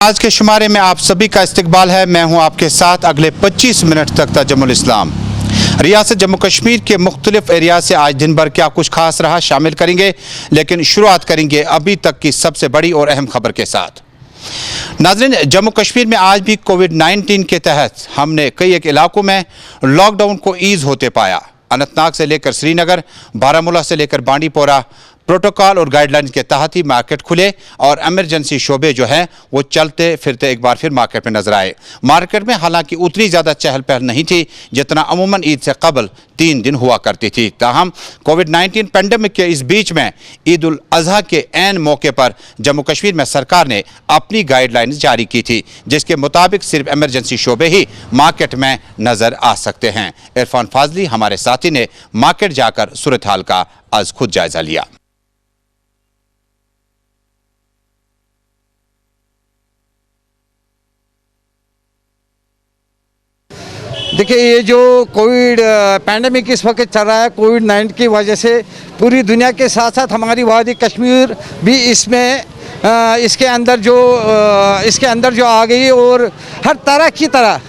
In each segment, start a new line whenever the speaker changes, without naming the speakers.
आज के शुमारे में आप सभी का इस्तकबाल है। मैं हूं आपके साथ अगले 25 मिनट तक तजम्मुल इस्लाम। रियासत जम्मू कश्मीर के मुख्तलिफ एरिया से आज दिन भर क्या कुछ खास रहा शामिल करेंगे, लेकिन शुरुआत करेंगे अभी तक की सबसे बड़ी और अहम खबर के साथ। नाज़रीन, जम्मू कश्मीर में आज भी कोविड-19 के तहत हमने कई एक इलाकों में लॉकडाउन को ईज़ होते पाया। अनंतनाग से लेकर श्रीनगर, बारामूला से लेकर बांडीपोरा प्रोटोकॉल और गाइडलाइन के तहत ही मार्केट खुले और एमरजेंसी शोबे जो हैं वो चलते फिरते एक बार फिर मार्केट में नजर आए। मार्केट में हालांकि उतनी ज़्यादा चहल पहल नहीं थी जितना अमूमन ईद से कबल 3 दिन हुआ करती थी। ताहम कोविड-19 पेंडेमिक के इस बीच में ईद उल अजहा के ऐन मौके पर जम्मू कश्मीर में सरकार ने अपनी गाइडलाइन जारी की थी, जिसके मुताबिक सिर्फ एमरजेंसी शोबे ही मार्केट में नजर आ सकते हैं। इरफान फाजली हमारे साथी ने मार्केट जाकर सूरत हाल का आज खुद जायजा लिया।
देखिए, ये जो कोविड पैंडेमिक इस वक्त चल रहा है, कोविड-19 की वजह से पूरी दुनिया के साथ साथ हमारी वादी कश्मीर भी इसमें इसके अंदर जो आ गई और हर तरह की तरह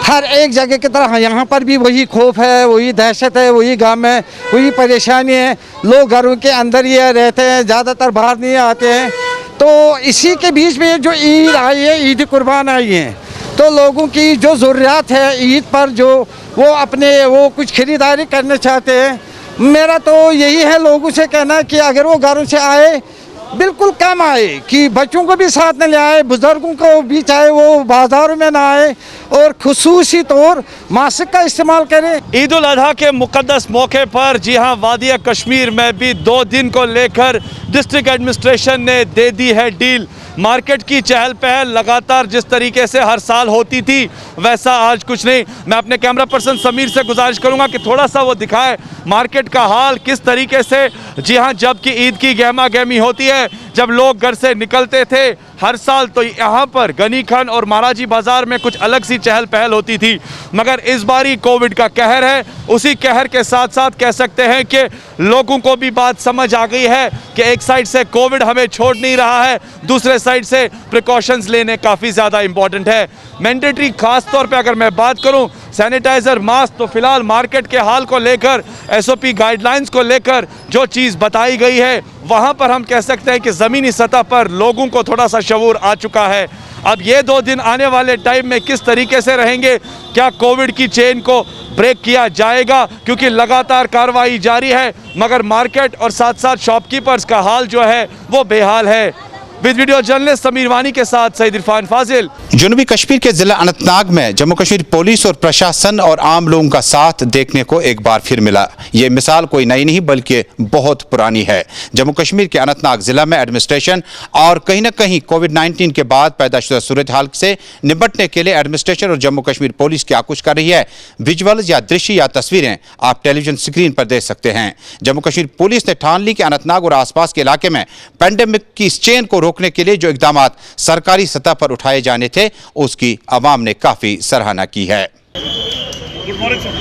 हर एक जगह की तरह यहाँ पर भी वही खौफ है, वही दहशत है, वही गम है, वही परेशानी है। लोग घरों के अंदर ही रहते हैं, ज़्यादातर बाहर नहीं आते हैं। तो इसी के बीच में जो ईद आई है, ईद कुर्बान आई है, तो लोगों की जो ज़रूरियात है ईद पर जो वो कुछ ख़रीदारी करना चाहते हैं। मेरा तो यही है लोगों से कहना कि अगर वो घरों से आए बिल्कुल कम आए, कि बच्चों को भी साथ में ले आए, बुज़ुर्गों को भी, चाहे वो बाज़ारों में ना आए, और खुसूसी तौर मास्क का इस्तेमाल करें।
ईद उल अजहा के मुक़द्दस मौके पर जी हाँ, वादिया कश्मीर में भी 2 दिन को लेकर डिस्ट्रिक्ट एडमिनिस्ट्रेशन ने दे दी है डील। मार्केट की चहल पहल लगातार जिस तरीके से हर साल होती थी वैसा आज कुछ नहीं। मैं अपने कैमरा पर्सन समीर से गुजारिश करूंगा कि थोड़ा सा वो दिखाए मार्केट का हाल किस तरीके से। जी हाँ, जब कि ईद की गहमा गहमी होती है, जब लोग घर से निकलते थे हर साल, तो यहाँ पर गनी खान और महाराजी बाज़ार में कुछ अलग सी चहल पहल होती थी। मगर इस बारी कोविड का कहर है, उसी कहर के साथ साथ कह सकते हैं कि लोगों को भी बात समझ आ गई है कि एक साइड से कोविड हमें छोड़ नहीं रहा है, दूसरे साइड से प्रिकॉशंस लेने काफ़ी ज़्यादा इंपॉर्टेंट है। मैंडेटरी खास तौर पे अगर मैं बात करूं, सैनिटाइज़र, मास्क, तो फिलहाल मार्केट के हाल को लेकर, SOP गाइडलाइंस को लेकर जो चीज़ बताई गई है वहां पर हम कह सकते हैं कि ज़मीनी सतह पर लोगों को थोड़ा सा शऊर आ चुका है। अब ये 2 दिन आने वाले टाइम में किस तरीके से रहेंगे, क्या कोविड की चेन को ब्रेक किया जाएगा, क्योंकि लगातार कार्रवाई जारी है, मगर मार्केट और साथ साथ शॉपकीपर्स का हाल जो है वो बेहाल है। विद वीडियो जर्नलिस्ट समीर वानी के साथ सईद इरफान फाजिल।
जनूबी कश्मीर के जिला अनंतनाग में जम्मू कश्मीर पुलिस और प्रशासन और आम लोगों का साथ देखने को एक बार फिर मिला। ये मिसाल कोई नई नहीं बल्कि बहुत पुरानी है। जम्मू कश्मीर के अनंतनाग जिला में एडमिनिस्ट्रेशन और कहीं ना कहीं कोविड-19 के बाद पैदा सूरत हाल से निपटने के लिए एडमिनिस्ट्रेशन और जम्मू कश्मीर पुलिस क्या कुछ कर रही है, विजुअल्स या दृश्य या तस्वीरें आप टेलीविजन स्क्रीन पर देख सकते हैं। जम्मू कश्मीर पुलिस ने ठान ली कि अनंतनाग और आसपास के इलाके में पेंडेमिक की इस चेन को रोकने के लिए जो इकदाम सरकारी सतह पर उठाए जाने थे उसकी अवाम ने काफी सराहना की है।
Good morning sir.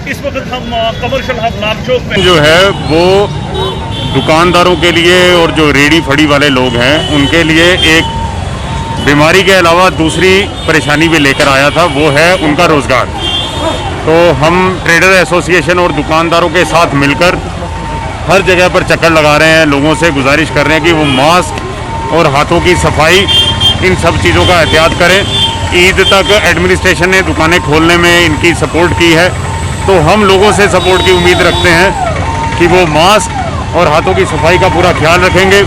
इस वक्त हम कमर्शियल हब नागचौक में
जो है वो दुकानदारों के लिए और जो रेडी फड़ी वाले लोग हैं उनके लिए एक बीमारी के अलावा दूसरी परेशानी भी लेकर आया था, वो है उनका रोज़गार। तो हम ट्रेडर एसोसिएशन और दुकानदारों के साथ मिलकर हर जगह पर चक्कर लगा रहे हैं, लोगों से गुजारिश कर रहे हैं कि वो मास्क और हाथों की सफाई, इन सब चीज़ों का एहतियात करें। ईद तक एडमिनिस्ट्रेशन ने दुकानें खोलने में इनकी सपोर्ट की है, तो हम लोगों से सपोर्ट की उम्मीद रखते हैं कि वो मास्क और हाथों की सफाई का पूरा ख्याल रखेंगे।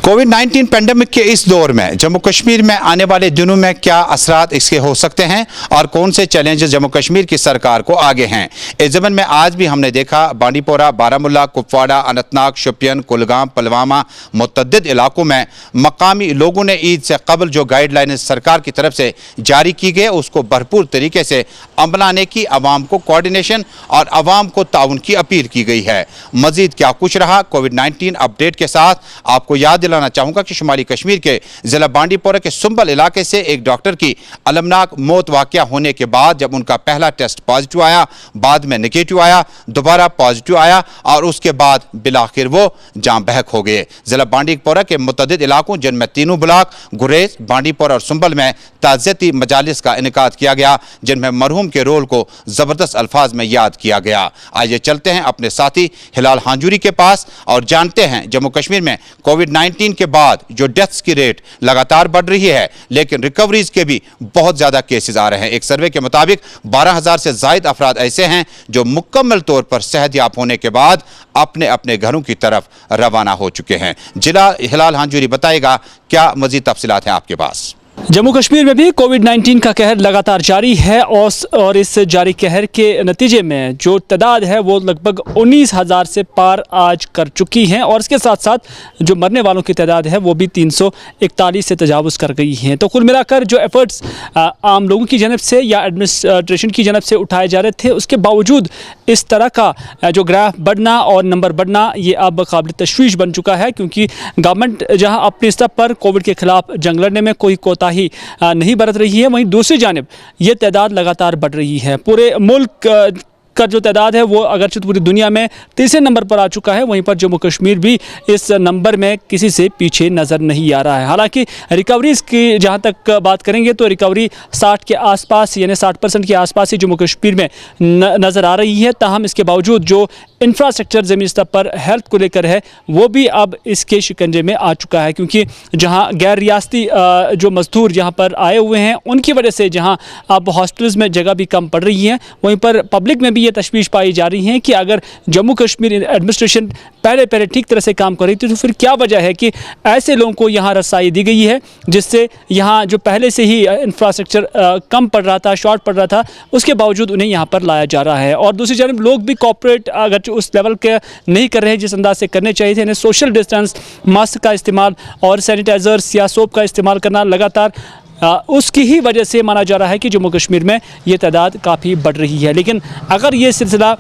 कोविड-19 पेंडेमिक के इस दौर में जम्मू कश्मीर में आने वाले दिनों में क्या असरात इसके हो सकते हैं और कौन से चैलेंजेस जम्मू कश्मीर की सरकार को आगे हैं। इस ज़मन में आज भी हमने देखा बांडीपोरा, बारामूला, कुपवाड़ा, अनंतनाग, शोपियान, कुलगाम, पुलवामा, मुतअद्दिद इलाकों में मकामी लोगों ने ईद से कबल जो गाइडलाइन सरकार की तरफ से जारी की गई उसको भरपूर तरीके से अपनाने की, अवाम को कोऑर्डिनेशन और अवाम को ताउन की अपील की गई है। मजीद क्या कुछ रहा, कोविड-19 अपडेट के साथ आपको याद दिलाना दिलाना चाहूँगा कि शुमाली कश्मीर के ज़िला बांडीपोरा के सुंबल इलाके से एक डॉक्टर की अलमनाक मौत वाक़या होने के बाद जब उनका पहला टेस्ट पॉजिटिव आया, बाद में नेगेटिव आया, दोबारा पॉजिटिव आया और उसके बाद बिलाखिर वो जान बहक हो गए। ज़िला बांडीपोरा के मुतअद्दिद इलाकों जिनमें तीनों ब्लॉक गुरेज, बांडीपोरा और सुंबल में ताज़ियती मजालिस का इनेकाद किया गया, जिनमें मरहूम के रोल को ज़बरदस्त अल्फाज में याद किया गया। आइए चलते हैं अपने साथी हिलाल हांजूरी के पास और जानते हैं जम्मू कश्मीर में कोविड-19 के बाद जो डेथ्स की रेट लगातार बढ़ रही है, लेकिन रिकवरीज के भी बहुत ज़्यादा केसेस आ रहे हैं। एक सर्वे के मुताबिक 12,000 से ज़ायद अफराद ऐसे हैं जो मुकम्मल तौर पर सेहतयाब होने के बाद अपने अपने घरों की तरफ रवाना हो चुके हैं। जिला हिलाल हांजूरी बताएगा क्या मज़ीद तफसीलात हैं आपके पास।
जम्मू कश्मीर में भी कोविड-19 का कहर लगातार जारी है और इस जारी कहर के नतीजे में जो तादाद है वो लगभग 19,000 से पार आज कर चुकी हैं और इसके साथ साथ जो मरने वालों की तादाद है वो भी 341 से तजावुज़ कर गई हैं। तो कुल मिलाकर जो एफर्ट्स आम लोगों की जनब से या एडमिनिस्ट्रेशन की जनब से उठाए जा रहे थे, उसके बावजूद इस तरह का जो ग्राफ बढ़ना और नंबर बढ़ना ये अब काबिल तशवीश बन चुका है, क्योंकि गवर्नमेंट जहाँ अपने स्तर पर कोविड के खिलाफ जंग लड़ने में कोई कोताही नहीं बरत रही है, वहीं दूसरी जानिब ये तादाद लगातार बढ़ रही है। पूरे मुल्क का जो तादाद है वो अगरचे पूरी दुनिया में तीसरे नंबर पर आ चुका है, वहीं पर जम्मू कश्मीर भी इस नंबर में किसी से पीछे नज़र नहीं आ रहा है। हालांकि रिकवरीज़ की जहां तक बात करेंगे तो रिकवरी 60 के आसपास यानी 60% के आसपास ही जम्मू कश्मीर में नज़र आ रही है। ताहम इसके बावजूद जो इंफ्रास्ट्रक्चर ज़मीनी स्तर पर हेल्थ को लेकर है वो भी अब इसके शिकंजे में आ चुका है, क्योंकि जहां गैर रियासती जो मजदूर यहाँ पर आए हुए हैं उनकी वजह से जहां अब हॉस्पिटल्स में जगह भी कम पड़ रही है, वहीं पर पब्लिक में भी ये तशवीश पाई जा रही है कि अगर जम्मू कश्मीर एडमिनिस्ट्रेशन पहले ठीक तरह से काम कर रही थी तो फिर क्या वजह है कि ऐसे लोगों को यहाँ रसाई दी गई है जिससे यहाँ जो पहले से ही इंफ्रास्ट्रक्चर कम पड़ रहा था, शॉर्ट पड़ रहा था, उसके बावजूद उन्हें यहाँ पर लाया जा रहा है। और दूसरी जानब लोग भी कॉपरेट अगर उस लेवल के नहीं कर रहे हैं जिस अंदाज से करने चाहिए थे, सोशल डिस्टेंस, मास्क का इस्तेमाल और सैनिटाइजर्स या सोप का इस्तेमाल करना लगातार उसकी ही वजह से माना जा रहा है कि जम्मू कश्मीर में ये तादाद काफ़ी बढ़ रही है। लेकिन अगर ये सिलसिला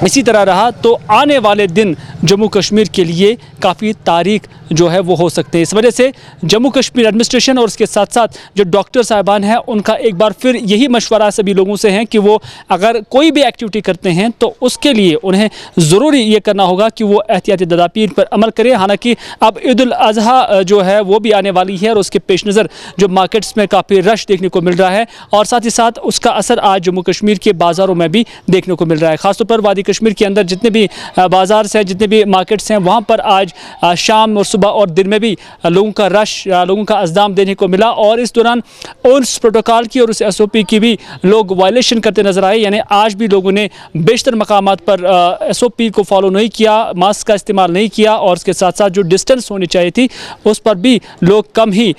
इसी तरह रहा तो आने वाले दिन जम्मू कश्मीर के लिए काफ़ी तारीख जो है वो हो सकते हैं। इस वजह से जम्मू कश्मीर एडमिनिस्ट्रेशन और उसके साथ साथ जो डॉक्टर साहिबान हैं उनका एक बार फिर यही मशवरा सभी लोगों से है कि वो अगर कोई भी एक्टिविटी करते हैं तो उसके लिए उन्हें ज़रूरी ये करना होगा कि वो एहतियाती तदाबीर पर अमल करें। हालांकि अब ईद उल अज़हा जो है वो भी आने वाली है और उसके पेश नज़र जो मार्केट्स में काफ़ी रश देखने को मिल रहा है और साथ ही साथ उसका असर आज जम्मू कश्मीर के बाज़ारों में भी देखने को मिल रहा है। ख़ासतौर पर वादी कश्मीर के अंदर जितने भी बाज़ार हैं, जितने भी मार्केट्स हैं, वहाँ पर आज शाम और सुबह और दिन में भी लोगों का रश, लोगों का अज़दाम देखने को मिला और इस दौरान उस प्रोटोकॉल की और उस SOP की भी लोग वायलेशन करते नजर आए। यानी आज भी लोगों ने बेशतर मकामात पर SOP को फॉलो नहीं किया, मास्क का इस्तेमाल नहीं किया और उसके साथ साथ जो डिस्टेंस होनी चाहिए थी उस पर भी लोग कम ही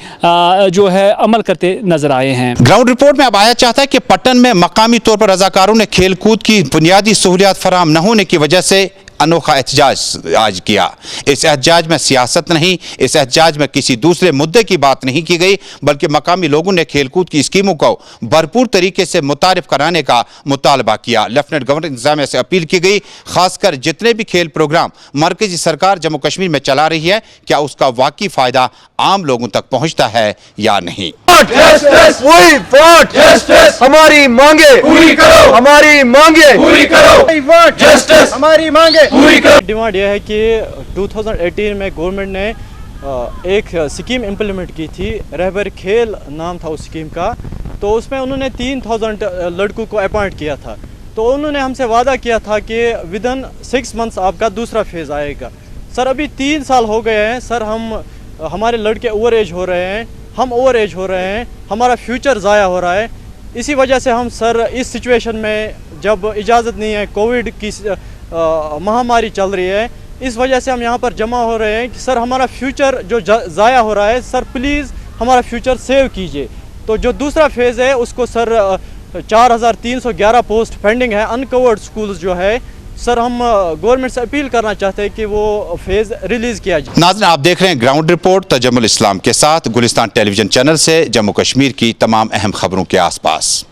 जो है अमल करते नजर आए हैं।
ग्राउंड रिपोर्ट में अब आया चाहता है कि पट्टन में मकामी तौर पर रजाकारों ने खेल कूद की बुनियादी सहूलियात फराहम न होने की वजह से अनोखा एहतजाज आज किया। इस एहतजाज में सियासत नहीं, इस एहतजाज में किसी दूसरे मुद्दे की बात नहीं की गई, बल्कि मकामी लोगों ने खेलकूद की स्कीमों को भरपूर तरीके से मुतारिफ कराने का मुतालबा किया। लेफ्टिनेंट गवर्नर इंतजामिया से अपील की गई, खासकर जितने भी खेल प्रोग्राम मरकजी सरकार जम्मू कश्मीर में चला रही है, क्या उसका वाकई फ़ायदा आम लोगों तक पहुँचता है या नहीं।
हमारी मांगे पूरी करो, हमारी मांगे पूरी करो, जस्टिस हमारी मांगे पूरी करो।
डिमांड यह है कि 2018 में गवर्नमेंट ने एक स्कीम इम्प्लीमेंट की थी, रहबर खेल नाम था उस स्कीम का। तो उसमें उन्होंने 3000 लड़कों को अपॉइंट किया था। तो उन्होंने हमसे वादा किया था कि विदिन 6 मंथ्स आपका दूसरा फेज़ आएगा। सर अभी 3 साल हो गए हैं सर, हमारे लड़के ओवर एज हो रहे हैं, हम ओवर एज हो रहे हैं, हमारा फ्यूचर ज़ाया हो रहा है। इसी वजह से हम सर इस सिचुएशन में जब इजाज़त नहीं है, कोविड की महामारी चल रही है, इस वजह से हम यहाँ पर जमा हो रहे हैं कि सर हमारा फ्यूचर जो ज़ाया हो रहा है, सर प्लीज़ हमारा फ्यूचर सेव कीजिए। तो जो दूसरा फेज़ है उसको सर 4311 पोस्ट पेंडिंग है, अनकवर्ड स्कूल्स जो है, सर हम गवर्नमेंट से अपील करना चाहते हैं कि वो फेज़ रिलीज़ किया जाए।
नाज़रीन, आप देख रहे हैं ग्राउंड रिपोर्ट तजम्मुल इस्लाम के साथ गुलिस्तान टेलीविज़न चैनल से जम्मू कश्मीर की तमाम अहम खबरों के आसपास।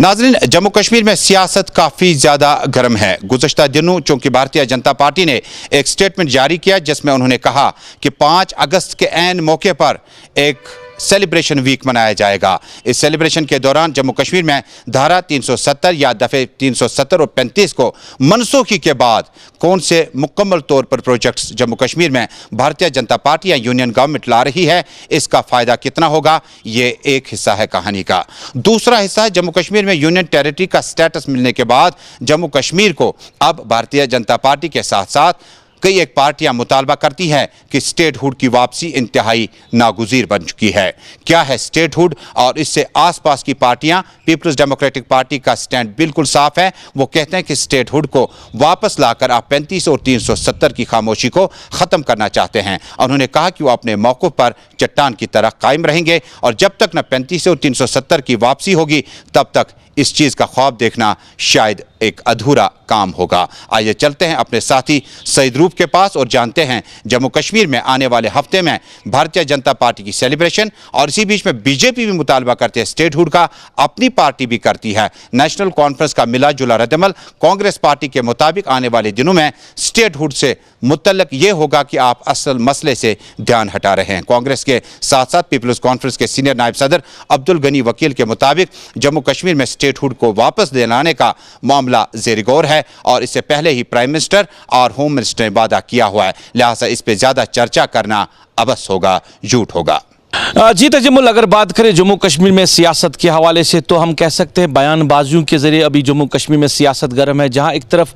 नाज़रीन, जम्मू कश्मीर में सियासत काफ़ी ज़्यादा गर्म है। गुज़श्ता दिनों चूंकि भारतीय जनता पार्टी ने एक स्टेटमेंट जारी किया जिसमें उन्होंने कहा कि 5 अगस्त के ऐन मौके पर एक सेलिब्रेशन वीक मनाया जाएगा। इस सेलिब्रेशन के दौरान जम्मू कश्मीर में धारा 370 या दफ़े 370 और 35 को मनसूखी के बाद कौन से मुकम्मल तौर पर प्रोजेक्ट्स जम्मू कश्मीर में भारतीय जनता पार्टी या यूनियन गवर्नमेंट ला रही है, इसका फ़ायदा कितना होगा, ये एक हिस्सा है कहानी का। दूसरा हिस्सा है जम्मू कश्मीर में यूनियन टेरिटरी का स्टेटस मिलने के बाद जम्मू कश्मीर को अब भारतीय जनता पार्टी के साथ साथ कई एक पार्टियां मुतालबा करती हैं कि स्टेटहुड की वापसी इंतहाई नागुज़ीर बन चुकी है। क्या है स्टेटहुड और इससे आसपास की पार्टियां? पीपल्स डेमोक्रेटिक पार्टी का स्टैंड बिल्कुल साफ है। वो कहते हैं कि स्टेटहुड को वापस लाकर आप 35 और 370 की खामोशी को ख़त्म करना चाहते हैं। उन्होंने कहा कि वो अपने मौक़िफ़ पर चट्टान की तरह कायम रहेंगे और जब तक न 35 और 370 की वापसी होगी तब तक इस चीज़ का ख्वाब देखना शायद एक अधूरा काम होगा। आइए चलते हैं अपने साथी सईद रूफ के पास और जानते हैं जम्मू कश्मीर में आने वाले हफ्ते में भारतीय जनता पार्टी की सेलिब्रेशन, और इसी बीच में बीजेपी भी मुतालबा करती है स्टेटहुड का, अपनी पार्टी भी करती है। नेशनल कॉन्फ्रेंस का मिला जुला रद्दमल कांग्रेस पार्टी के मुताबिक आने वाले दिनों में स्टेटहुड से मुतल्लक ये होगा कि आप असल मसले से ध्यान हटा रहे हैं। कांग्रेस के साथ साथ पीपल्स कॉन्फ्रेंस के सीनियर नायब सदर अब्दुल गनी वकील के मुताबिक जम्मू कश्मीर में स्टेटहुड को वापस दिलाने का मामला ज़ेर गौर है और इससे पहले ही प्राइम मिनिस्टर और होम मिनिस्टर ने वादा किया हुआ है, लिहाजा इस पर ज़्यादा चर्चा करना अबस होगा, झूठ होगा।
जी तजम्मुल, अगर बात करें जम्मू कश्मीर में सियासत के हवाले से तो हम कह सकते हैं बयानबाजियों के ज़रिए अभी जम्मू कश्मीर में सियासत गर्म है। जहां एक तरफ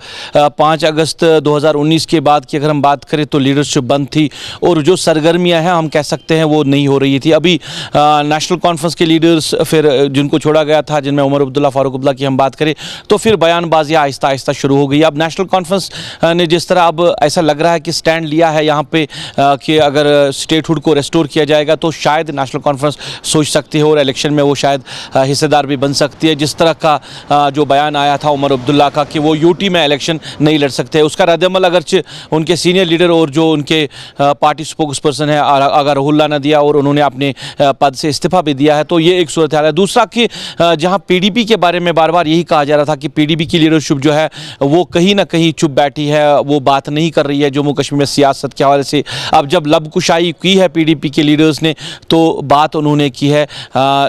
5 अगस्त 2019 के बाद की अगर हम बात करें तो लीडरशिप बंद थी और जो सरगर्मियां हैं हम कह सकते हैं वो नहीं हो रही थी। अभी नेशनल कॉन्फ्रेंस के लीडर्स फिर जिनको छोड़ा गया था, जिनमें उमर अब्दुल्ला, फारूक अब्दुल्ला की हम बात करें, तो फिर बयानबाजियाँ आहिस्ता आहिस्ता शुरू हो गई। अब नेशनल कॉन्फ्रेंस ने जिस तरह अब ऐसा लग रहा है कि स्टैंड लिया है यहाँ पे कि अगर स्टेटहुड को रेस्टोर किया जाएगा तो शायद नेशनल कॉन्फ्रेंस सोच सकती है और इलेक्शन में वो शायद हिस्सेदार भी बन सकती है। जिस तरह का जो बयान आया था उमर अब्दुल्ला का कि वो यूटी में इलेक्शन नहीं लड़ सकते, उसका रद्दअमल अगरचे उनके सीनियर लीडर और जो उनके पार्टी स्पोक्स पर्सन है अगर रहुल्ला ने दिया और उन्होंने अपने पद से इस्तीफा भी दिया है, तो ये एक सूरत हाल है। दूसरा कि जहाँ पीडीपी के बारे में बार बार यही कहा जा रहा था कि पीडीपी की लीडरशिप जो है वो कहीं ना कहीं चुप बैठी है, वो बात नहीं कर रही है जम्मू कश्मीर में सियासत के हवाले से। अब जब लबकुशाई की है पीडीपी के लीडर्स ने तो बात उन्होंने की है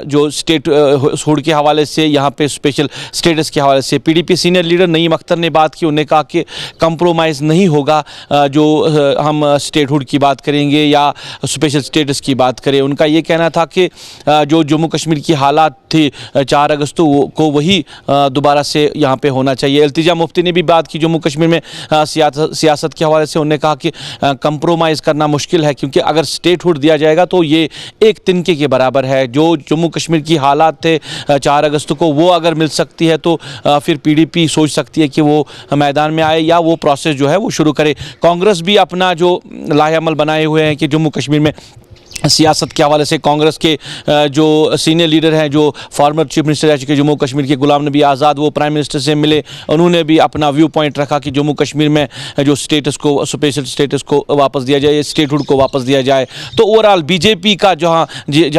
जो स्टेटहुड के हवाले से, यहाँ पे स्पेशल स्टेटस के हवाले से। PDP senior leader Naeem Akhtar ने बात की, उन्होंने कहा कि कंप्रोमाइज़ नहीं होगा जो हम स्टेटहुड की बात करेंगे या स्पेशल स्टेटस की बात करें। उनका ये कहना था कि जो जम्मू कश्मीर की हालात थी 4 अगस्त को वही दोबारा से यहाँ पे होना चाहिए। इल्तिजा मुफ्ती ने भी बात की जम्मू कश्मीर में सियासत के हवाले से। उन्होंने कहा कि कंप्रोमाइज़ करना मुश्किल है क्योंकि अगर स्टेटहुड दिया जाएगा तो ये एक तिनके के बराबर है। जो जम्मू कश्मीर की हालात थे 4 अगस्त को वो अगर मिल सकती है तो फिर पीडीपी सोच सकती है कि वो मैदान में आए या वो प्रोसेस जो है वो शुरू करे। कांग्रेस भी अपना जो लाहेअमल बनाए हुए हैं कि जम्मू कश्मीर में सियासत के हवाले से कांग्रेस के जो सीनियर लीडर हैं, जो फॉर्मर चीफ मिनिस्टर रह चुके जम्मू कश्मीर के गुलाम नबी आज़ाद, वो प्राइम मिनिस्टर से मिले, उन्होंने भी अपना व्यू पॉइंट रखा कि जम्मू कश्मीर में जो स्टेटस को, स्पेशल स्टेटस को वापस दिया जाए, स्टेटहुड को वापस दिया जाए। तो ओवरऑल बीजेपी का जहाँ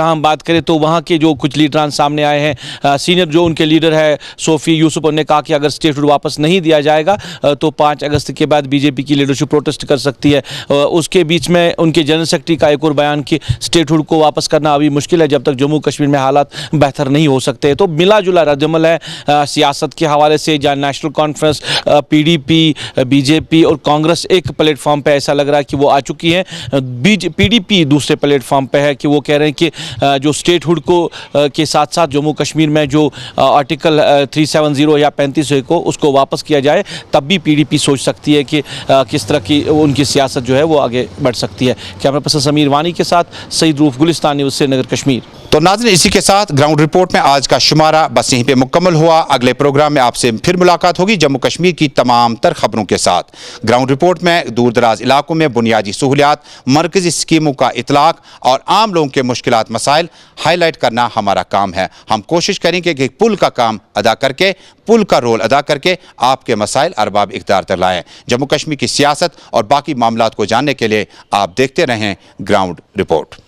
हम बात करें तो वहाँ के जो कुछ लीडरान सामने आए हैं, सीनियर जो उनके लीडर है सोफ़ी यूसुफ, उन्होंने कहा कि अगर स्टेटहुड वापस नहीं दिया जाएगा तो 5 अगस्त के बाद बीजेपी की लीडरशिप प्रोटेस्ट कर सकती है। उसके बीच में उनके जनरल सेक्रेटरी का एक और बयान कि स्टेटहुड को वापस करना अभी मुश्किल है जब तक जम्मू कश्मीर में हालात बेहतर नहीं हो सकते। तो मिला जुला रद्दअमल है सियासत के हवाले से, जहाँ नेशनल कॉन्फ्रेंस, पीडीपी, बीजेपी और कांग्रेस एक प्लेटफॉर्म पे ऐसा लग रहा है कि वो आ चुकी है। पीडीपी दूसरे प्लेटफॉर्म पे है कि वो कह रहे हैं कि जो स्टेटहुड को के साथ साथ जम्मू कश्मीर में जो आर्टिकल 370 या 35 को उसको वापस किया जाए, तब भी पीडीपी सोच सकती है कि किस तरह की उनकी सियासत जो है वो आगे बढ़ सकती है। कैमरा पर्सन समीर वानी के साथ सईद रूफ, गुलिस्तान न्यूज़, श्रीनगर, कश्मीर।
तो नाज़रीन, इसी के साथ ग्राउंड रिपोर्ट में आज का शुमारा बस यहीं पे मुकम्मल हुआ। अगले प्रोग्राम में आपसे फिर मुलाकात होगी जम्मू कश्मीर की तमाम तर खबरों के साथ। ग्राउंड रिपोर्ट में दूर दराज इलाकों में बुनियादी सहूलियात, मरकजी स्कीमों का इतलाक और आम लोगों के मुश्किलात मसाइल हाईलाइट करना हमारा काम है। हम कोशिश करेंगे कि पुल का काम अदा करके, पुल का रोल अदा करके आपके मसाइल अरबाब इक़्तिदार तक लाएँ। जम्मू कश्मीर की सियासत और बाकी मामलात को जानने के लिए आप देखते रहें ग्राउंड रिपोर्ट।